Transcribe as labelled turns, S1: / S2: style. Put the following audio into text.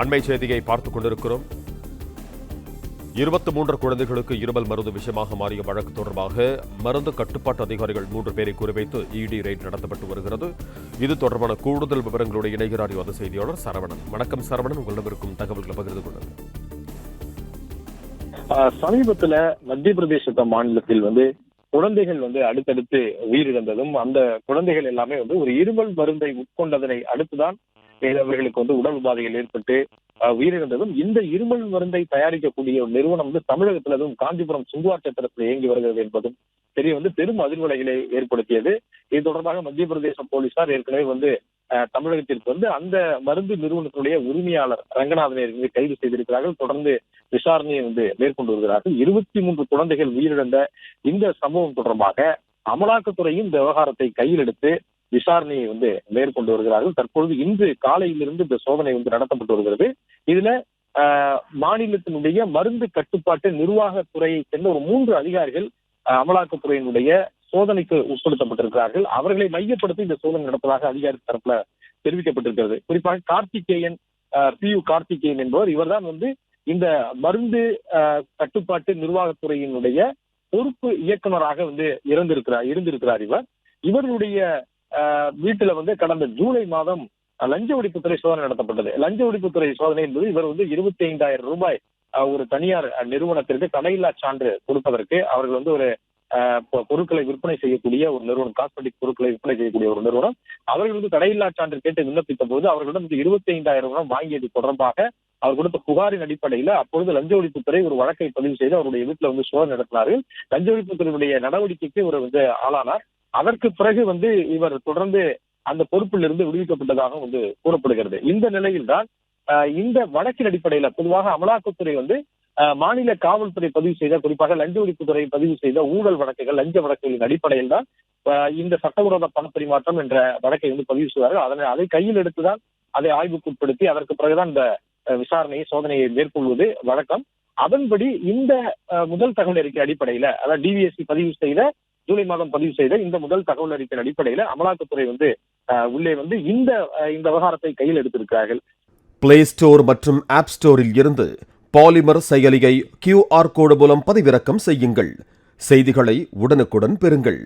S1: அண்மை செய்தியை பார்த்துக் கொண்டிருக்கிறோம். 23 குழந்தைகளுக்கு இருமல் மருந்து விஷயமாக மாறிய வழக்கு தொடர்பாக மருந்து கட்டுப்பாட்டு அதிகாரிகள் 3 பேரை குறிவைத்து இடி ரெய்ட் நடத்தப்பட்டு வருகிறது. இது தொடர்பான கூடுதல் விவரங்களோடு இணைகிறார் அந்த செய்தியாளர் சரவணன். வணக்கம் சரவணன், உங்களிடம் இருக்கும் தகவல்களை பகிர்ந்து கொள்ளுங்கள்.
S2: சமீபத்துல மத்திய பிரதேச மாநிலத்தில் குழந்தைகள் அடுத்தடுத்து உயிரிழந்ததும், அந்த குழந்தைகள் எல்லாமே ஒரு இருமல் மருந்தை உட்கொண்டதனை அடுத்துதான் அவர்களுக்கு உடல் உபாதைகள் ஏற்பட்டு உயிரிழந்ததும். இந்த இருமல் மருந்தை தயாரிக்கக்கூடிய ஒரு நிறுவனம் தமிழகத்தில், அதுவும் காஞ்சிபுரம் சுங்குவார் சத்திரத்தில் இயங்கி வருகிறது என்பதும் பெரும் அதிர்வலைகளை ஏற்படுத்தியது. இது தொடர்பாக மத்திய பிரதேச போலீசார் ஏற்கனவே தமிழகத்திற்கு அந்த மருந்து நிறுவனத்தினுடைய உரிமையாளர் ரங்கநாதனை கைது செய்திருக்கிறார்கள். தொடர்ந்து விசாரணையை மேற்கொண்டு வருகிறார்கள். 23 குழந்தைகள் உயிரிழந்த இந்த சம்பவம் தொடர்பாக அமலாக்கத்துறையும் இந்த விவகாரத்தை கையில் எடுத்து விசாரணையை மேற்கொண்டு வருகிறார்கள். தற்பொழுது இன்று காலையிலிருந்து இந்த சோதனை நடத்தப்பட்டு வருகிறது. இதுல மாநிலத்தினுடைய மருந்து கட்டுப்பாட்டு நிர்வாகத்துறையை சேர்ந்த ஒரு 3 அதிகாரிகள் அமலாக்கத்துறையினுடைய சோதனைக்கு உட்படுத்தப்பட்டிருக்கிறார்கள். அவர்களை மையப்படுத்தி இந்த சோதனை நடப்பதாக அதிகாரி தரப்புல தெரிவிக்கப்பட்டிருக்கிறது. குறிப்பாக கார்த்திகேயன், கார்த்திகேயன் என்பவர், இவர்தான் இந்த மருந்து கட்டுப்பாட்டு நிர்வாகத்துறையினுடைய பொறுப்பு இயக்குநராக இருந்திருக்கிறார். இவருடைய வீட்டுல கடந்த ஜூலை மாதம் லஞ்ச ஒழிப்புத்துறை சோதனை நடத்தப்பட்டது. லஞ்ச ஒழிப்புத்துறை சோதனை என்பது இவர் 25,000 ரூபாய் ஒரு தனியார் நிறுவனத்திற்கு தடையில்லா சான்று கொடுப்பதற்கு, அவர்கள் ஒரு பொருட்களை விற்பனை செய்யக்கூடிய ஒரு நிறுவனம், காஸ்மெட்டிக் பொருட்களை விற்பனை செய்யக்கூடிய ஒரு நிறுவனம், அவர்கள் தடையில்லா சான்று கேட்டு விண்ணப்பித்த போது அவர்களிடம் 25,000 ரூபாய் வாங்கியது தொடர்பாக அவர் கொடுத்த புகாரின் அடிப்படையில அப்பொழுது லஞ்ச ஒழிப்புத்துறை ஒரு வழக்கை பதிவு செய்து அவருடைய வீட்டுல சோதனை நடத்தினார்கள். லஞ்ச ஒழிப்புத்துறையுடைய நடவடிக்கைக்கு ஒரு ஆளானார். அதற்கு பிறகு இவர் தொடர்ந்து அந்த பொறுப்பில் இருந்து விடுவிக்கப்பட்டதாக கூறப்படுகிறது. இந்த நிலையில் தான் இந்த வழக்கின் அடிப்படையில பொதுவாக அமலாக்கத்துறை மாநில காவல்துறை பதிவு செய்த, குறிப்பாக லஞ்ச ஒழிப்புத்துறை பதிவு செய்த ஊழல் வழக்குகள், லஞ்ச வழக்குகளின் அடிப்படையில் தான் இந்த சட்டவிரோத பணப்பரிமாற்றம் என்ற வழக்கை பதிவு செய்வார்கள். அதை கையில் எடுத்துதான் அதை ஆய்வுக்கு உட்படுத்தி அதற்கு பிறகுதான் இந்த விசாரணையை, சோதனையை மேற்கொள்வது வழக்கம். அதன்படி இந்த முதல் தகவல் அறிக்கை அடிப்படையில, அதாவது டிவிஎஸ்சி பதிவு செய்த, ஜூலை மாதம் பதிவு செய்த இந்த முதல் தகவல் அறிக்கை அடிப்படையில அமலாக்கத்துறை உள்ளே இந்த விவகாரத்தை கையில் எடுத்திருக்கிறார்கள்.
S1: பிளே ஸ்டோர் மற்றும் ஆப் ஸ்டோரில் இருந்து பாலிமர் செயலியை QR கோடு மூலம் பதிவிறக்கம் செய்யுங்கள். செய்திகளை உடனுக்குடன் பெறுங்கள்.